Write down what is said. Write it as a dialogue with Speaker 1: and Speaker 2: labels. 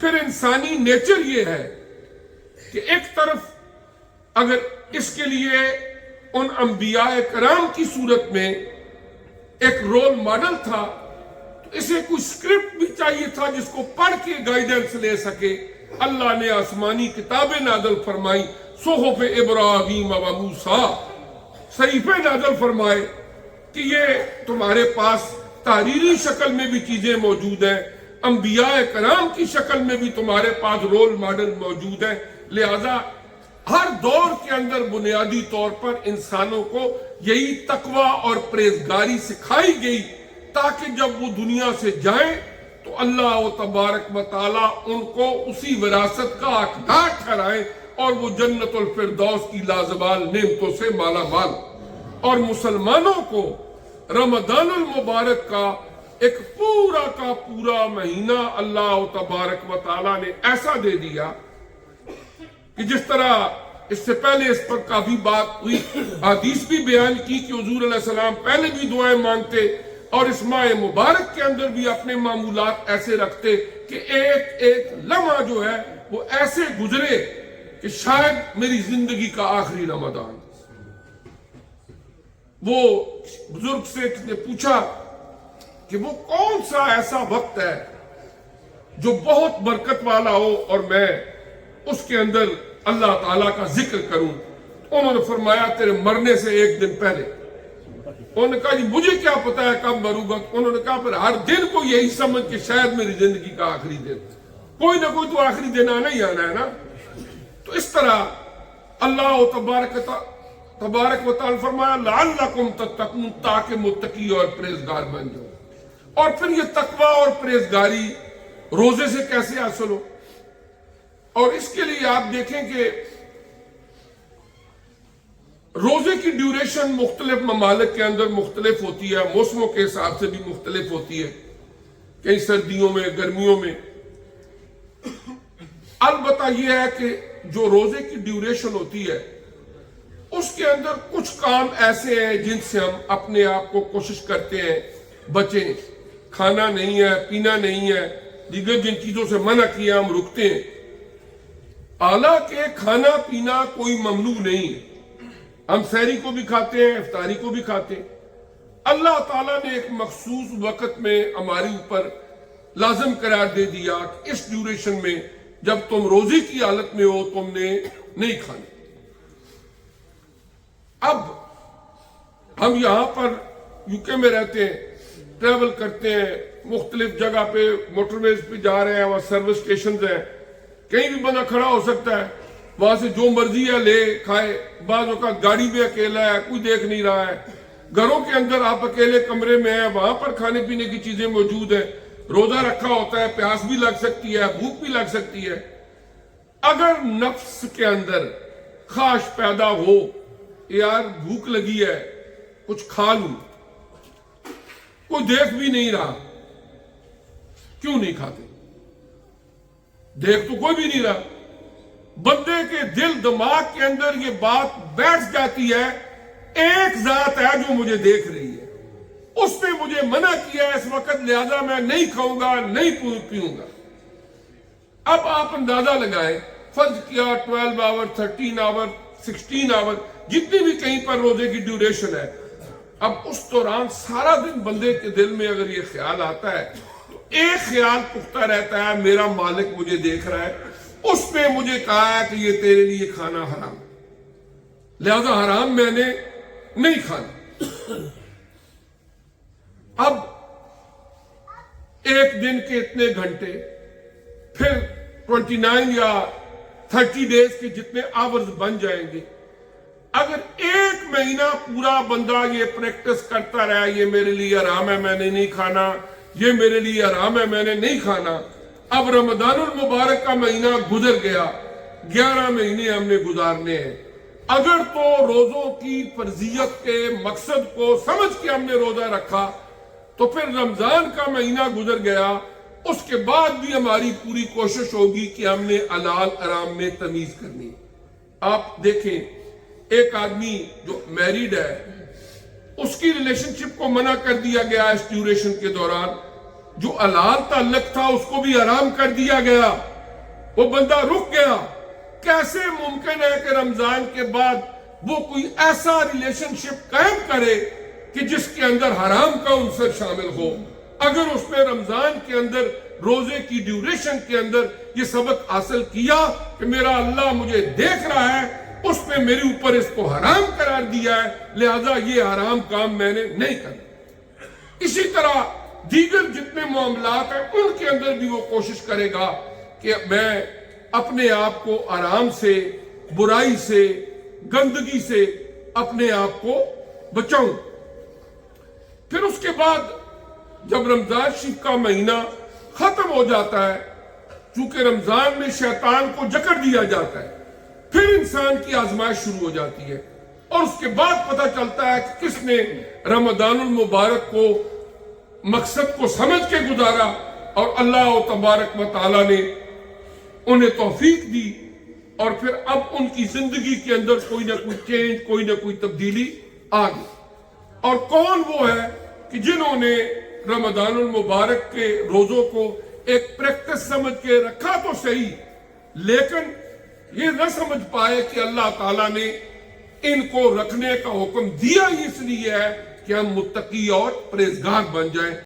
Speaker 1: پھر انسانی نیچر یہ ہے کہ ایک طرف اگر اس کے لیے ان انبیاء کرام کی صورت میں ایک رول ماڈل تھا تو اسے کوئی سکرپٹ بھی چاہیے تھا جس کو پڑھ کے گائیڈنس لے سکے. اللہ نے آسمانی کتابیں نازل فرمائی, صحف ابراہیم و موسیٰ, صحیفے نازل فرمائے کہ یہ تمہارے پاس تحریری شکل میں بھی چیزیں موجود ہیں, انبیاء کرام کی شکل میں بھی تمہارے پاس رول ماڈل موجود ہیں. لہذا ہر دور کے اندر بنیادی طور پر انسانوں کو یہی تقوی اور پرہیزگاری سکھائی گئی تاکہ جب وہ دنیا سے جائیں تو اللہ و تبارک و تعالیٰ ان کو اسی وراثت کا حقدار ٹھہرائیں اور وہ جنت الفردوس کی لازوال نعمتوں سے مالا مال. اور مسلمانوں کو رمضان المبارک کا ایک پورا کا پورا مہینہ اللہ تبارک و تعالیٰ نے ایسا دے دیا کہ جس طرح اس سے پہلے اس پر کافی بات ہوئی, حدیث بھی بیان کی کہ حضور علیہ السلام پہلے بھی دعائیں مانگتے اور اس ماہ مبارک کے اندر بھی اپنے معمولات ایسے رکھتے کہ ایک ایک لمحہ جو ہے وہ ایسے گزرے کہ شاید میری زندگی کا آخری رمضان. وہ بزرگ سے کسی نے پوچھا کہ وہ کون سا ایسا وقت ہے جو بہت برکت والا ہو اور میں اس کے اندر اللہ تعالیٰ کا ذکر کروں. انہوں نے فرمایا تیرے مرنے سے ایک دن پہلے. انہوں نے کہا جی مجھے کیا پتا ہے کب مروں گا. انہوں نے کہا پھر ہر دن کو یہی سمجھ کہ شاید میری زندگی کا آخری دن, کوئی نہ کوئی تو آخری دن آنا ہی آنا ہے نا. تو اس طرح اللہ تبارک و تعالیٰ فرمایا لعلکم تتقون, تاکہ متقی اور پرہیزگار بن جاؤ. اور پھر یہ تقوی اور پرہیزگاری روزے سے کیسے حاصل ہو, اور اس کے لیے آپ دیکھیں کہ روزے کی ڈیوریشن مختلف ممالک کے اندر مختلف ہوتی ہے, موسموں کے حساب سے بھی مختلف ہوتی ہے, کئی سردیوں میں, گرمیوں میں. البتہ یہ ہے کہ جو روزے کی ڈیوریشن ہوتی ہے اس کے اندر کچھ کام ایسے ہیں جن سے ہم اپنے آپ کو کوشش کرتے ہیں بچیں. کھانا نہیں ہے, پینا نہیں ہے, دیگر جن چیزوں سے منع کیا ہم رکتے ہیں. حالانکہ کھانا پینا کوئی ممنوع نہیں ہے, ہم سحری کو بھی کھاتے ہیں, افطاری کو بھی کھاتے ہیں. اللہ تعالیٰ نے ایک مخصوص وقت میں ہمارے اوپر لازم قرار دے دیا کہ اس ڈیوریشن میں جب تم روزے کی حالت میں ہو تم نے نہیں کھانا. اب ہم یہاں پر یوکے میں رہتے ہیں, ٹریول کرتے ہیں, مختلف جگہ پہ موٹر ویز پہ جا رہے ہیں, وہاں سروس سٹیشنز ہیں, کہیں بھی بندہ کھڑا ہو سکتا ہے, وہاں سے جو مرضی ہے لے کھائے. بعض اوقات گاڑی میں اکیلا ہے, کوئی دیکھ نہیں رہا ہے. گھروں کے اندر آپ اکیلے کمرے میں ہیں, وہاں پر کھانے پینے کی چیزیں موجود ہیں. روزہ رکھا ہوتا ہے, پیاس بھی لگ سکتی ہے, بھوک بھی لگ سکتی ہے. اگر نفس کے اندر خواہش پیدا ہو یار بھوک لگی ہے کچھ کھا لوں, کوئی دیکھ بھی نہیں رہا, کیوں نہیں کھاتے؟ دیکھ تو کوئی بھی نہیں رہا. بندے کے دل دماغ کے اندر یہ بات بیٹھ جاتی ہے ایک ذات ہے جو مجھے دیکھ رہی ہے, اس نے مجھے منع کیا ہے اس وقت, لہذا میں نہیں کھاؤں گا, نہیں پیوں گا. اب آپ اندازہ لگائیں, فرض کیا 12 آور, 13 آور, 16 آور, جتنی بھی کہیں پر روزے کی ڈیوریشن ہے. اب اس دوران سارا دن بندے کے دل میں اگر یہ خیال آتا ہے تو ایک خیال پختہ رہتا ہے, میرا مالک مجھے دیکھ رہا ہے, اس نے مجھے کہا ہے کہ یہ تیرے لیے کھانا حرام, لہذا حرام میں نے نہیں کھانا. اب ایک دن کے اتنے گھنٹے, پھر 29 یا 30 ڈیز کے جتنے آورز بن جائیں گے. اگر ایک مہینہ پورا بندہ یہ پریکٹس کرتا رہا, یہ میرے لیے حرام ہے میں نے نہیں کھانا, یہ میرے لیے حرام ہے میں نے نہیں کھانا. اب رمضان المبارک کا مہینہ گزر گیا, 11 مہینے ہم نے گزارنے ہیں. اگر تو روزوں کی فرضیت کے مقصد کو سمجھ کے ہم نے روزہ رکھا تو پھر رمضان کا مہینہ گزر گیا, اس کے بعد بھی ہماری پوری کوشش ہوگی کہ ہم نے حلال حرام میں تمیز کرنی. آپ دیکھیں ایک آدمی جو میریڈ ہے اس کی ریلیشن شپ کو منع کر دیا گیا اس ڈیوریشن کے دوران, جو حلال تعلق تھا اس کو بھی حرام کر دیا گیا. وہ بندہ رک گیا. کیسے ممکن ہے کہ رمضان کے بعد وہ کوئی ایسا ریلیشن شپ قائم کرے کہ جس کے اندر حرام کا عنصر شامل ہو؟ اگر اس نے رمضان کے اندر روزے کی ڈیوریشن کے اندر یہ سبق حاصل کیا کہ میرا اللہ مجھے دیکھ رہا ہے، اس نے میرے اوپر اس کو حرام قرار دیا ہے، لہذا یہ حرام کام میں نے نہیں کرنا. اسی طرح دیگر جتنے معاملات ہیں ان کے اندر بھی وہ کوشش کرے گا کہ میں اپنے آپ کو آرام سے، برائی سے، گندگی سے اپنے آپ کو بچاؤں. پھر اس کے بعد جب رمضان شریف کا مہینہ ختم ہو جاتا ہے، چونکہ رمضان میں شیطان کو جکڑ دیا جاتا ہے، پھر انسان کی آزمائش شروع ہو جاتی ہے، اور اس کے بعد پتہ چلتا ہے کہ کس نے رمضان المبارک کو مقصد کو سمجھ کے گزارا اور اللہ تبارک و تعالیٰ نے انہیں توفیق دی، اور پھر اب ان کی زندگی کے اندر کوئی نہ کوئی چینج، کوئی نہ کوئی تبدیلی آ گئی. اور کون وہ ہے کہ جنہوں نے رمضان المبارک کے روزوں کو ایک پریکٹس سمجھ کے رکھا تو صحیح، لیکن یہ نہ سمجھ پائے کہ اللہ تعالیٰ نے ان کو رکھنے کا حکم دیا ہی اس لیے ہے کہ ہم متقی اور پرہیزگار بن جائیں.